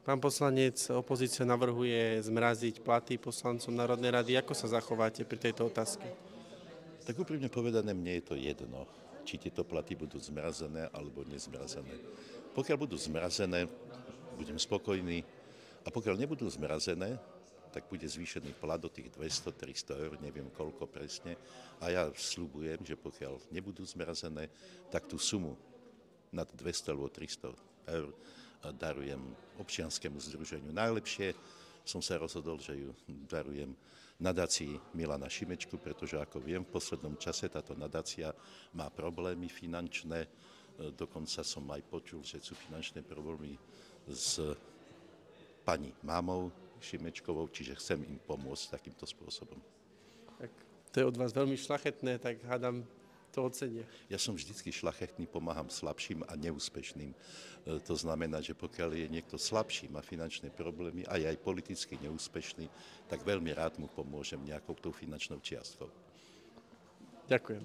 Pán poslanec, opozícia navrhuje zmraziť platy poslancom Národnej rady. Ako sa zachováte pri tejto otázke? Tak úprimne povedané, mne je to jedno, či tieto platy budú zmrazené alebo nezmrazené. Pokiaľ budú zmrazené, budem spokojný, a pokiaľ nebudú zmrazené, tak bude zvýšený plat do tých 200-300 eur, neviem koľko presne. A ja sľubujem, že pokiaľ nebudú zmrazené, tak tú sumu nad 200 alebo 300 eur darujem občianskému združeniu. Najlepšie som sa rozhodol, že ju darujem nadácii Milana Šimečku, pretože ako viem, v poslednom čase táto nadácia má problémy finančné. Dokonca som aj počul, že sú finančné problémy s pani mámou Šimečkovou, čiže chcem im pomôcť takýmto spôsobom. Tak to je od vás veľmi šľachetné, tak hádam, to ocenia. Ja som vždycky šľachetný, pomáham slabším a neúspešným. To znamená, že pokiaľ je niekto slabší, má finančné problémy a je aj politicky neúspešný, tak veľmi rád mu pomôžem nejakou tou finančnou čiastkou. Ďakujem.